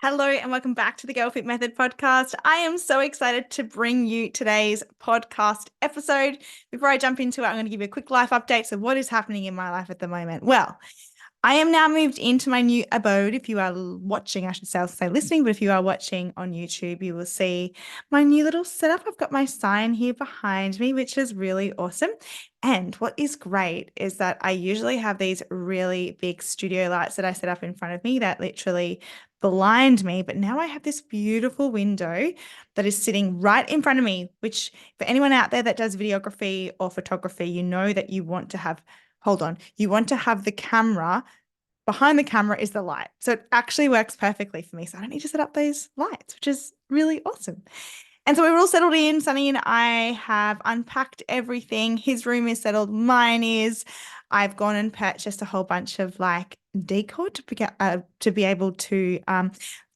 Hello and welcome back to the Girl Fit Method podcast. I am so excited to bring you today's podcast episode. Before I jump into it, I'm going to give you a quick life update. So, what is happening in my life at the moment? Well, I am now moved into my new abode. If you are watching, I should say, I'll say listening, but if you are watching on YouTube, you will see my new little setup. I've got my sign here behind me, which is really awesome. And what is great is that I usually have these really big studio lights that I set up in front of me that literally blind me. But now I have this beautiful window that is sitting right in front of me, which for anyone out there that does videography or photography, you know that you want to have, hold on, you want to have the camera. Behind the camera is the light. So it actually works perfectly for me. So I don't need to set up those lights, which is really awesome. And so we were all settled in. Sunny and I have unpacked everything. His room is settled. Mine is. I've gone and purchased a whole bunch of like decor to be able to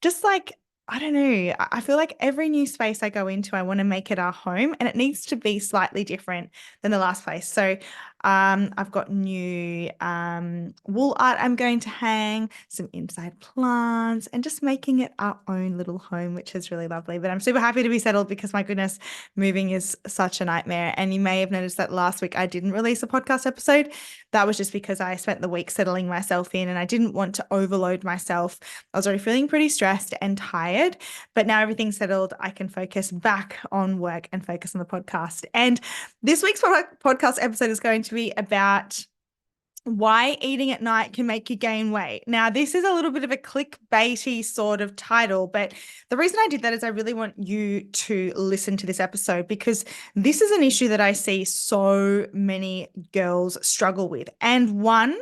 just like I don't know. I feel like every new space I go into, I want to make it our home, and it needs to be slightly different than the last place. So I've got new wall art I'm going to hang, some inside plants, and just making it our own little home, which is really lovely. But I'm super happy to be settled because my goodness, moving is such a nightmare. And you may have noticed that last week I didn't release a podcast episode. That was just because I spent the week settling myself in and I didn't want to overload myself. I was already feeling pretty stressed and tired, but now everything's settled. I can focus back on work and focus on the podcast. And this week's podcast episode is going to be about why eating at night can make you gain weight. Now, this is a little bit of a clickbaity sort of title, but the reason I did that is I really want you to listen to this episode because this is an issue that I see so many girls struggle with, and one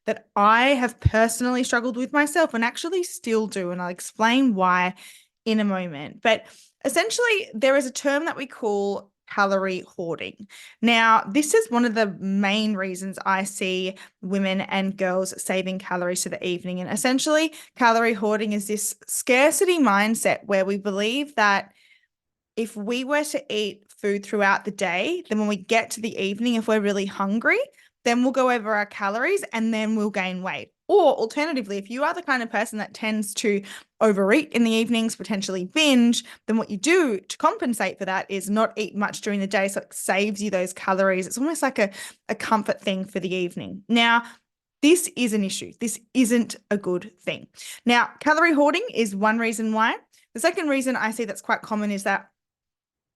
that I have personally struggled with myself and actually still do. And I'll explain why in a moment. But essentially, there is a term that we call calorie hoarding. Now, this is one of the main reasons I see women and girls saving calories to the evening. And essentially, calorie hoarding is this scarcity mindset where we believe that if we were to eat food throughout the day, then when we get to the evening, if we're really hungry, then we'll go over our calories and then we'll gain weight. Or alternatively, if you are the kind of person that tends to overeat in the evenings, potentially binge, then what you do to compensate for that is not eat much during the day. So it saves you those calories. It's almost like a comfort thing for the evening. Now, this is an issue. This isn't a good thing. Now, calorie hoarding is one reason why. The second reason I see that's quite common is that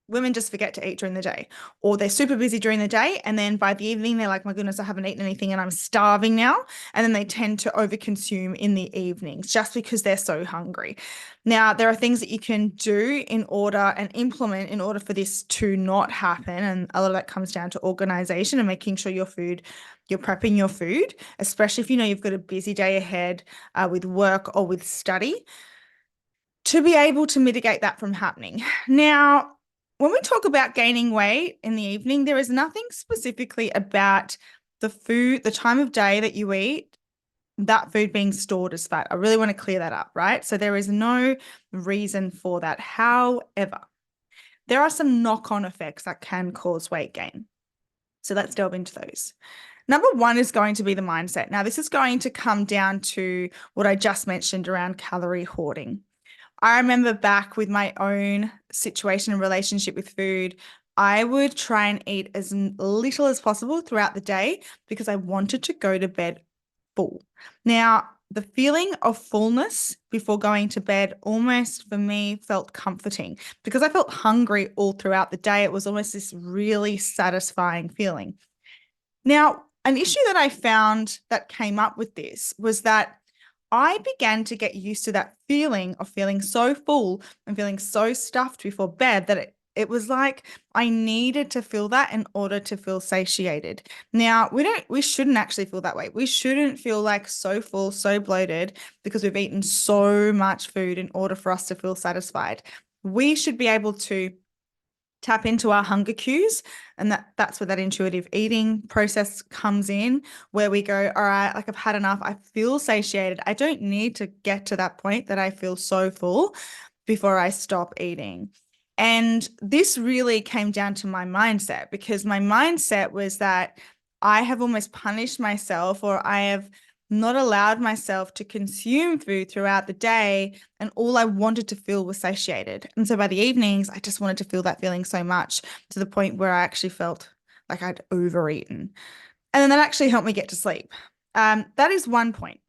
women just forget to eat during the day, or they're super busy during the day. And then by the evening, they're like, my goodness, I haven't eaten anything and I'm starving now. And then they tend to overconsume in the evenings just because they're so hungry. Now, there are things that you can do in order and implement in order for this to not happen. And a lot of that comes down to organization and making sure you're prepping your food, especially if you know you've got a busy day ahead with work or with study, to be able to mitigate that from happening. Now, when we talk about gaining weight in the evening, there is nothing specifically about the food, the time of day that you eat, that food being stored as fat. I really want to clear that up, right? So there is no reason for that. However, there are some knock-on effects that can cause weight gain. So let's delve into those. Number one is going to be the mindset. Now, this is going to come down to what I just mentioned around calorie hoarding. I remember back with my own situation and relationship with food, I would try and eat as little as possible throughout the day because I wanted to go to bed full. Now, the feeling of fullness before going to bed almost for me felt comforting because I felt hungry all throughout the day. It was almost this really satisfying feeling. Now, an issue that I found that came up with this was that I began to get used to that feeling of feeling so full and feeling so stuffed before bed that it was like I needed to feel that in order to feel satiated. Now, we shouldn't actually feel that way. We shouldn't feel like so full, so bloated because we've eaten so much food in order for us to feel satisfied. We should be able to tap into our hunger cues, and that's where that intuitive eating process comes in, where we go, all right, like I've had enough, I feel satiated, I don't need to get to that point that I feel so full before I stop eating. And this really came down to my mindset, because my mindset was that I have almost punished myself, or I have not allowed myself to consume food throughout the day, and all I wanted to feel was satiated. And so by the evenings, I just wanted to feel that feeling so much to the point where I actually felt like I'd overeaten. And then that actually helped me get to sleep. That is one point.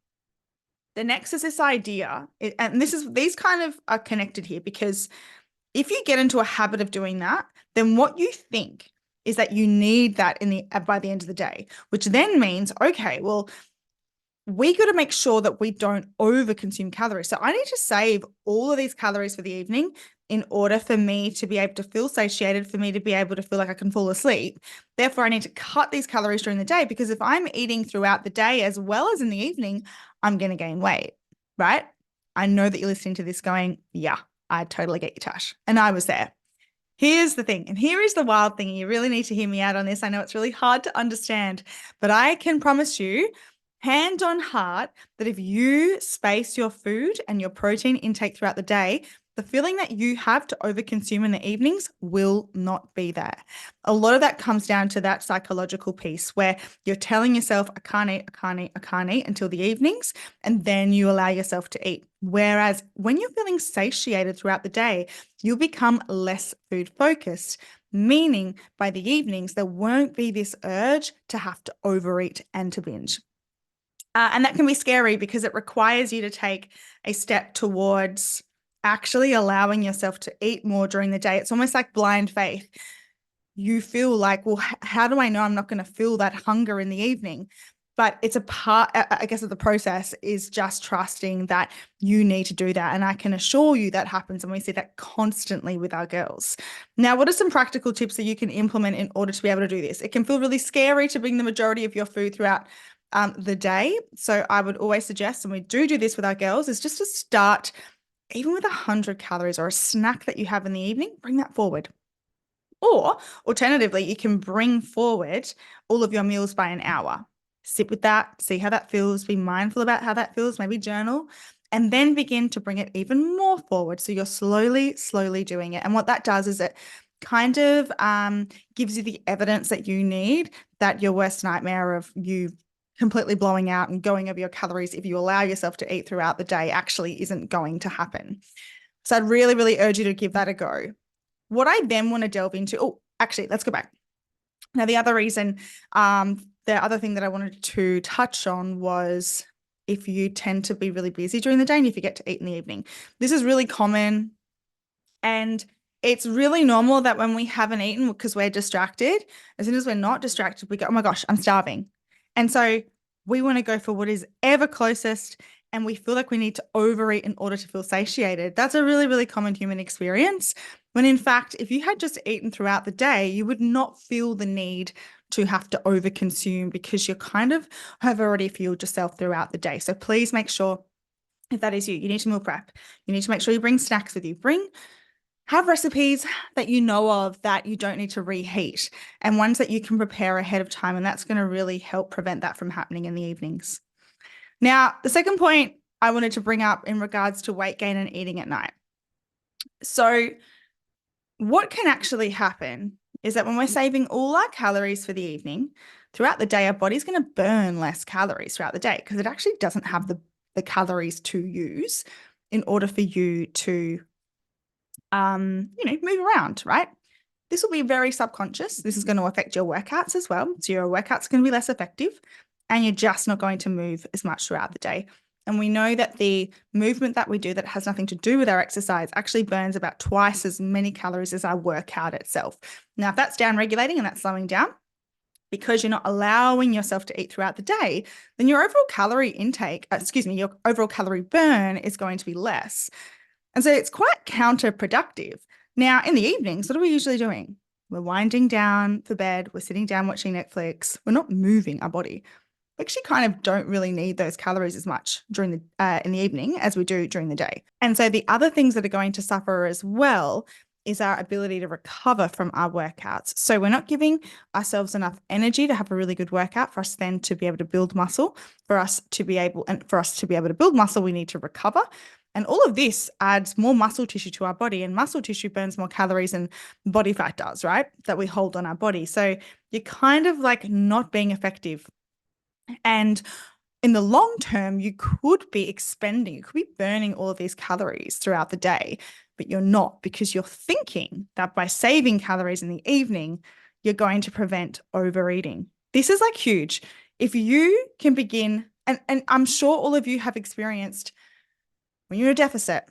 The next is this idea, and these kind of are connected here, because if you get into a habit of doing that, then what you think is that you need that by the end of the day, which then means, okay, well, we got to make sure that we don't overconsume calories. So I need to save all of these calories for the evening in order for me to be able to feel satiated, for me to be able to feel like I can fall asleep. Therefore, I need to cut these calories during the day, because if I'm eating throughout the day as well as in the evening, I'm going to gain weight, right? I know that you're listening to this going, yeah, I totally get you, Tash. And I was there. Here's the thing, and here is the wild thing, and you really need to hear me out on this. I know it's really hard to understand, but I can promise you, hand on heart, that if you space your food and your protein intake throughout the day, the feeling that you have to overconsume in the evenings will not be there. A lot of that comes down to that psychological piece where you're telling yourself, I can't eat, I can't eat, I can't eat until the evenings, and then you allow yourself to eat. Whereas when you're feeling satiated throughout the day, you'll become less food focused, meaning by the evenings, there won't be this urge to have to overeat and to binge. And that can be scary because it requires you to take a step towards actually allowing yourself to eat more during the day. It's almost like blind faith. You feel like, well, how do I know I'm not going to feel that hunger in the evening? But it's a part, I guess, of the process is just trusting that you need to do that. And I can assure you that happens. And we see that constantly with our girls. Now, what are some practical tips that you can implement in order to be able to do this? It can feel really scary to bring the majority of your food throughout the day. So I would always suggest, and we do this with our girls, is just to start even with 100 calories or a snack that you have in the evening, bring that forward. Or alternatively, you can bring forward all of your meals by an hour. Sit with that, see how that feels, be mindful about how that feels, maybe journal, and then begin to bring it even more forward. So you're slowly doing it. And what that does is it kind of gives you the evidence that you need, that your worst nightmare of you completely blowing out and going over your calories if you allow yourself to eat throughout the day actually isn't going to happen. So I'd really urge you to give that a go. What I then want to delve into, actually, let's go back. Now, the other reason, the other thing that I wanted to touch on was if you tend to be really busy during the day and you forget to eat in the evening. This is really common, and it's really normal that when we haven't eaten because we're distracted, as soon as we're not distracted, we go, oh my gosh, I'm starving. And so we want to go for what is ever closest, and we feel like we need to overeat in order to feel satiated. That's a really common human experience, when in fact, if you had just eaten throughout the day, you would not feel the need to have to overconsume, because you kind of have already fueled yourself throughout the day. So please make sure, if that is you need to meal prep. You need to make sure you bring snacks with you. Have recipes that you know of that you don't need to reheat, and ones that you can prepare ahead of time. And that's going to really help prevent that from happening in the evenings. Now, the second point I wanted to bring up in regards to weight gain and eating at night. So what can actually happen is that when we're saving all our calories for the evening, throughout the day, our body's going to burn less calories throughout the day, because it actually doesn't have the calories to use in order for you to move around, right? This will be very subconscious. This is going to affect your workouts as well. So your workouts are going to be less effective, and you're just not going to move as much throughout the day. And we know that the movement that we do that has nothing to do with our exercise actually burns about twice as many calories as our workout itself. Now, if that's down-regulating and that's slowing down, because you're not allowing yourself to eat throughout the day, then your overall calorie intake, your overall calorie burn is going to be less. And so it's quite counterproductive. Now, in the evenings, what are we usually doing? We're winding down for bed. We're sitting down watching Netflix. We're not moving our body. We actually kind of don't really need those calories as much during in the evening as we do during the day. And so the other things that are going to suffer as well is our ability to recover from our workouts. So we're not giving ourselves enough energy to have a really good workout for us then to be able to build muscle. For us to be able to build muscle, we need to recover. And all of this adds more muscle tissue to our body, and muscle tissue burns more calories than body fat does, right? That we hold on our body. So you're kind of like not being effective. And in the long term, you could be expending, you could be burning all of these calories throughout the day, but you're not, because you're thinking that by saving calories in the evening, you're going to prevent overeating. This is like huge. If you can begin, and I'm sure all of you have experienced when you're in a deficit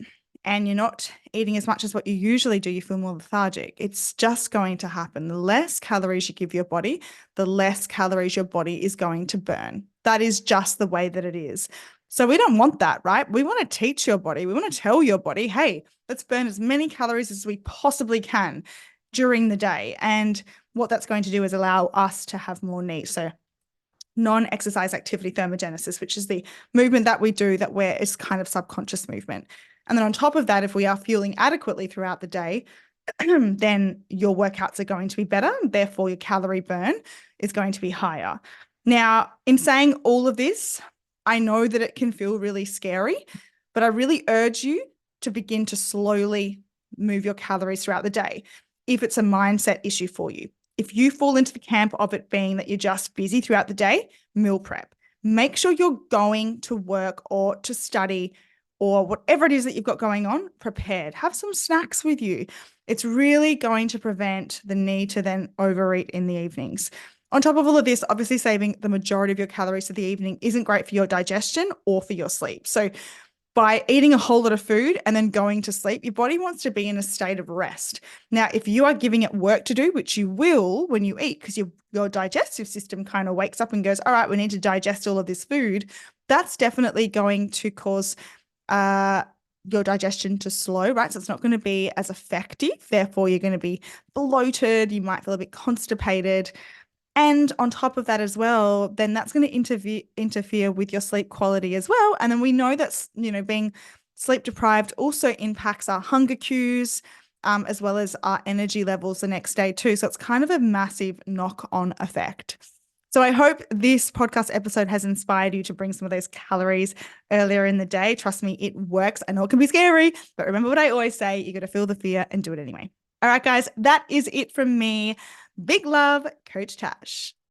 and you're not eating as much as what you usually do, you feel more lethargic. It's just going to happen. The less calories you give your body, the less calories your body is going to burn. That is just the way that it is. So we don't want that, right? We want to teach your body. We want to tell your body, hey, let's burn as many calories as we possibly can during the day. And what that's going to do is allow us to have more NEAT. So non-exercise activity thermogenesis, which is the movement that we do that where it's kind of subconscious movement. And then on top of that, if we are fueling adequately throughout the day, then your workouts are going to be better. Therefore, your calorie burn is going to be higher. Now, in saying all of this, I know that it can feel really scary, but I really urge you to begin to slowly move your calories throughout the day if it's a mindset issue for you. If you fall into the camp of it being that you're just busy throughout the day, meal prep. Make sure you're going to work or to study or whatever it is that you've got going on, prepared. Have some snacks with you. It's really going to prevent the need to then overeat in the evenings. On top of all of this, obviously saving the majority of your calories for the evening isn't great for your digestion or for your sleep. So by eating a whole lot of food and then going to sleep, your body wants to be in a state of rest. Now, if you are giving it work to do, which you will when you eat, because your digestive system kind of wakes up and goes, all right, we need to digest all of this food, that's definitely going to cause your digestion to slow, right? So it's not going to be as effective. Therefore, you're going to be bloated. You might feel a bit constipated. And on top of that as well, then that's going to interfere with your sleep quality as well. And then we know that, being sleep deprived also impacts our hunger cues, as well as our energy levels the next day too. So it's kind of a massive knock-on effect. So I hope this podcast episode has inspired you to bring some of those calories earlier in the day. Trust me, it works. I know it can be scary, but remember what I always say, you got to feel the fear and do it anyway. All right, guys, that is it from me. Big love, Coach Tash.